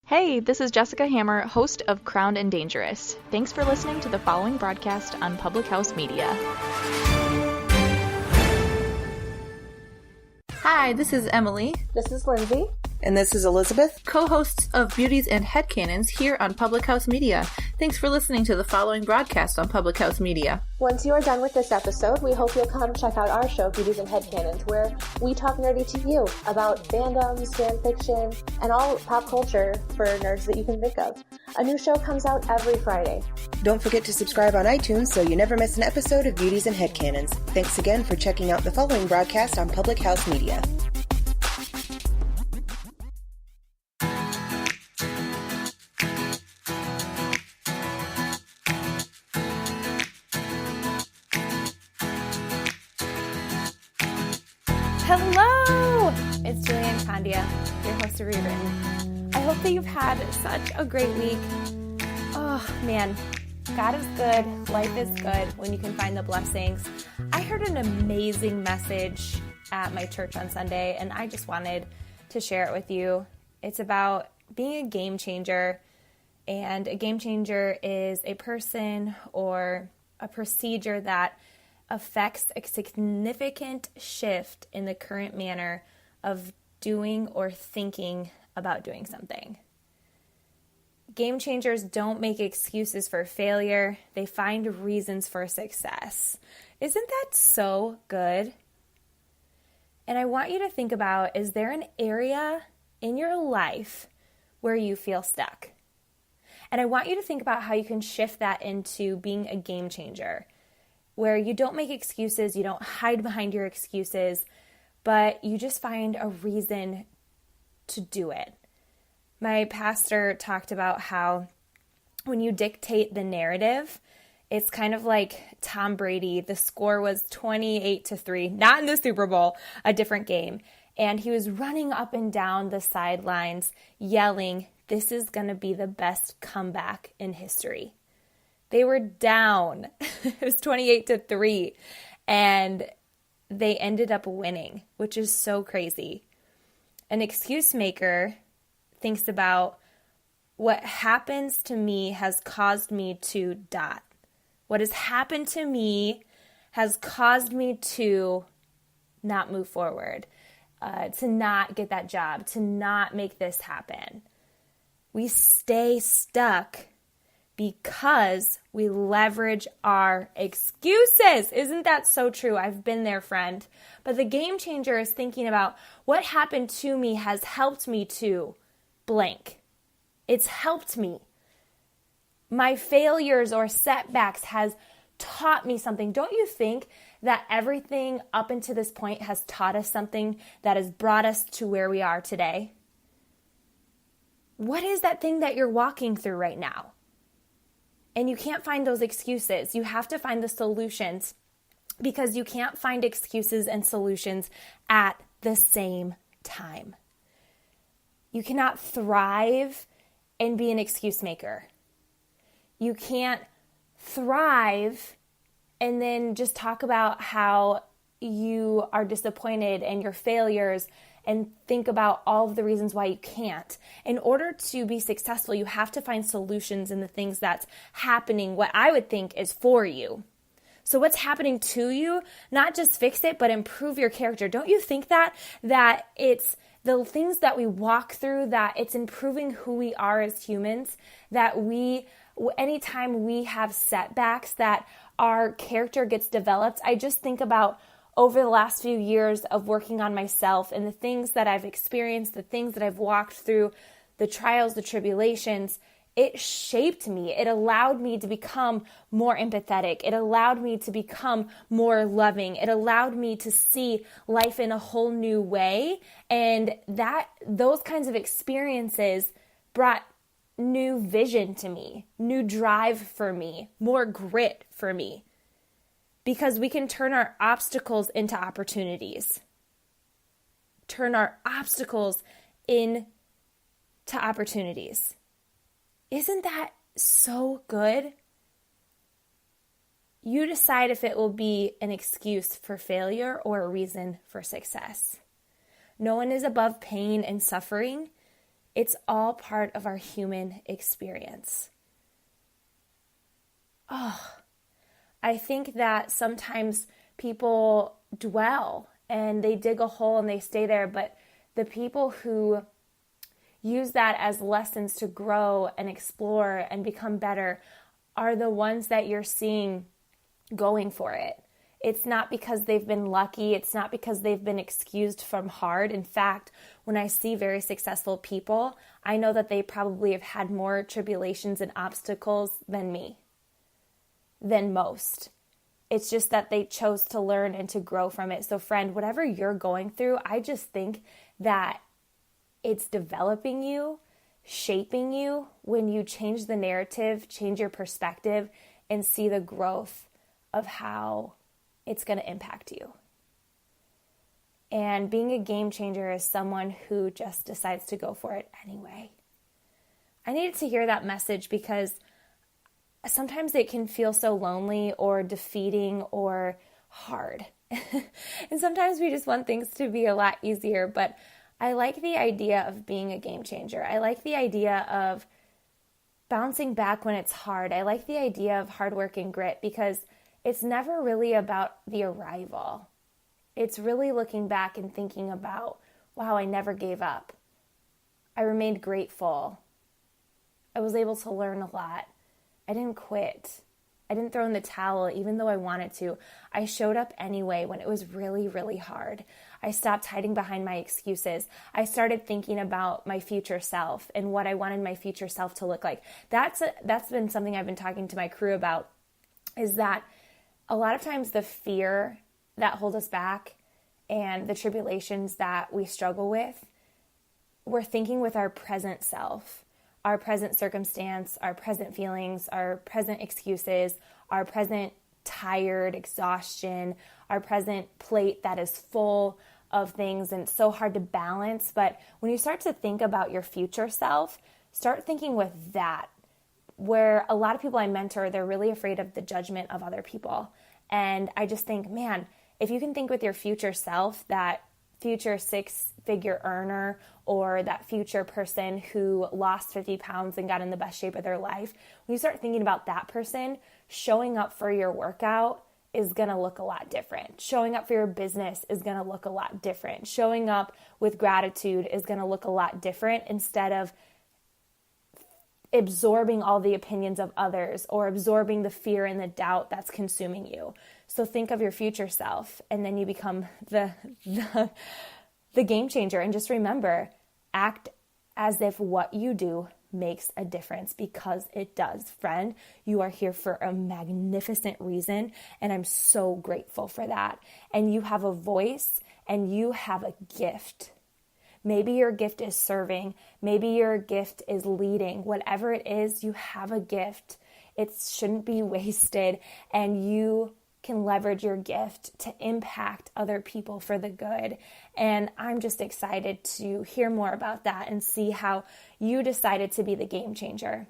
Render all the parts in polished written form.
Hey, this is Jessica Hammer, host of Crowned and Dangerous. Thanks for listening to the following broadcast on Public House Media. Hi, this is Emily. This is Lindsay. And this is Elizabeth, co-hosts of Beauties and Headcanons here on Public House Media. Thanks for listening to the following broadcast on Public House Media. Once you are done with this episode, we hope you'll come check out our show, Beauties and Headcanons, where we talk nerdy to you about fandoms, fan fiction, and all pop culture for nerds that you can think of. A new show comes out every Friday. Don't forget to subscribe on iTunes so you never miss an episode of Beauties and Headcanons. Thanks again for checking out the following broadcast on Public House Media. Hello! It's Julianne Condia, your host of Rewritten. I hope that you've had such a great week. Oh, man. God is good. Life is good when you can find the blessings. I heard an amazing message at my church on Sunday, and I just wanted to share it with you. It's about being a game changer, and a game changer is a person or a procedure that affects a significant shift in the current manner of doing or thinking about doing something. Game changers don't make excuses for failure. They find reasons for success. Isn't that so good? And I want you to think about, is there an area in your life where you feel stuck? And I want you to think about how you can shift that into being a game changer, where you don't make excuses, you don't hide behind your excuses, but you just find a reason to do it. My pastor talked about how when you dictate the narrative, it's kind of like Tom Brady. The score was 28-3, not in the Super Bowl, a different game. And he was running up and down the sidelines, yelling, "This is going to be the best comeback in history." They were down. It was 28-3. And they ended up winning, which is so crazy. An excuse maker thinks about what happens to me has caused me to ... What has happened to me has caused me to not move forward, to not get that job, to not make this happen. We stay stuck because we leverage our excuses. Isn't that so true? I've been there, friend. But the game changer is thinking about what happened to me has helped me to blank. It's helped me. My failures or setbacks has taught me something. Don't you think that everything up until this point has taught us something that has brought us to where we are today? What is that thing that you're walking through right now? And you can't find those excuses. You have to find the solutions, because you can't find excuses and solutions at the same time. You cannot thrive and be an excuse maker. You can't thrive and then just talk about how you are disappointed and your failures and think about all of the reasons why you can't. In order to be successful, you have to find solutions in the things that's happening, what I would think is for you. So what's happening to you, not just fix it, but improve your character. Don't you think that it's the things that we walk through, that it's improving who we are as humans, that anytime we have setbacks, that our character gets developed? I just think about over the last few years of working on myself and the things that I've experienced, the things that I've walked through, the trials, the tribulations. It shaped me. It allowed me to become more empathetic. It allowed me to become more loving. It allowed me to see life in a whole new way. And those kinds of experiences brought new vision to me, new drive for me, more grit for me. Because we can turn our obstacles into opportunities. Turn our obstacles into opportunities. Isn't that so good? You decide if it will be an excuse for failure or a reason for success. No one is above pain and suffering. It's all part of our human experience. I think that sometimes people dwell and they dig a hole and they stay there, but the people who use that as lessons to grow and explore and become better are the ones that you're seeing going for it. It's not because they've been lucky. It's not because they've been excused from hard. In fact, when I see very successful people, I know that they probably have had more tribulations and obstacles than me, than most. It's just that they chose to learn and to grow from it. So friend, whatever you're going through, I just think that it's developing you, shaping you when you change the narrative, change your perspective, and see the growth of how it's going to impact you. And being a game changer is someone who just decides to go for it anyway. I needed to hear that message because sometimes it can feel so lonely or defeating or hard. And sometimes we just want things to be a lot easier, but I like the idea of being a game changer. I like the idea of bouncing back when it's hard. I like the idea of hard work and grit because it's never really about the arrival. It's really looking back and thinking about, wow, I never gave up. I remained grateful. I was able to learn a lot. I didn't quit. I didn't throw in the towel even though I wanted to. I showed up anyway when it was really, really hard. I stopped hiding behind my excuses. I started thinking about my future self and what I wanted my future self to look like. That's been something I've been talking to my crew about, is that a lot of times the fear that hold us back and the tribulations that we struggle with, we're thinking with our present self, our present circumstance, our present feelings, our present excuses, our present tired exhaustion, our present plate that is full of things, and it's so hard to balance. But when you start to think about your future self, start thinking with that, where a lot of people I mentor, they're really afraid of the judgment of other people. And I just think, man, if you can think with your future self, that future six-figure earner or that future person who lost 50 pounds and got in the best shape of their life, when you start thinking about that person, showing up for your workout is going to look a lot different. Showing up for your business is going to look a lot different. Showing up with gratitude is going to look a lot different instead of absorbing all the opinions of others or absorbing the fear and the doubt that's consuming you. So think of your future self, and then you become the game changer. And just remember, act as if what you do makes a difference, because it does. Friend, you are here for a magnificent reason, and I'm so grateful for that. And you have a voice and you have a gift. Maybe your gift is serving. Maybe your gift is leading. Whatever it is, you have a gift. It shouldn't be wasted, and you can leverage your gift to impact other people for the good. And I'm just excited to hear more about that and see how you decided to be the game changer.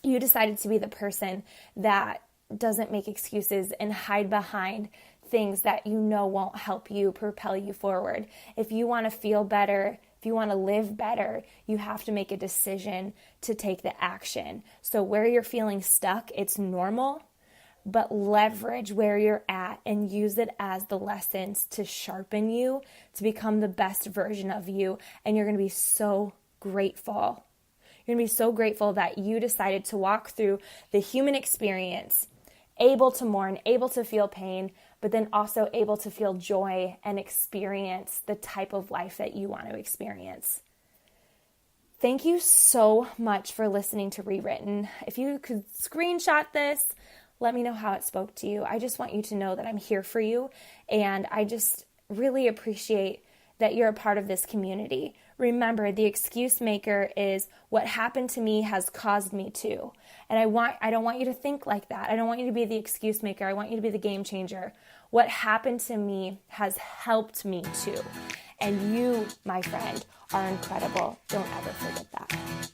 You decided to be the person that doesn't make excuses and hide behind things that you know won't help you propel you forward. If you want to feel better, if you want to live better, you have to make a decision to take the action. So where you're feeling stuck, it's normal, but leverage where you're at and use it as the lessons to sharpen you, to become the best version of you. And you're going to be so grateful. You're going to be so grateful that you decided to walk through the human experience, able to mourn, able to feel pain, but then also able to feel joy and experience the type of life that you want to experience. Thank you so much for listening to Rewritten. If you could screenshot this, let me know how it spoke to you. I just want you to know that I'm here for you, and I just really appreciate that you're a part of this community. Remember, the excuse maker is what happened to me has caused me to. And I don't want you to think like that. I don't want you to be the excuse maker. I want you to be the game changer. What happened to me has helped me to. And you, my friend, are incredible. Don't ever forget that.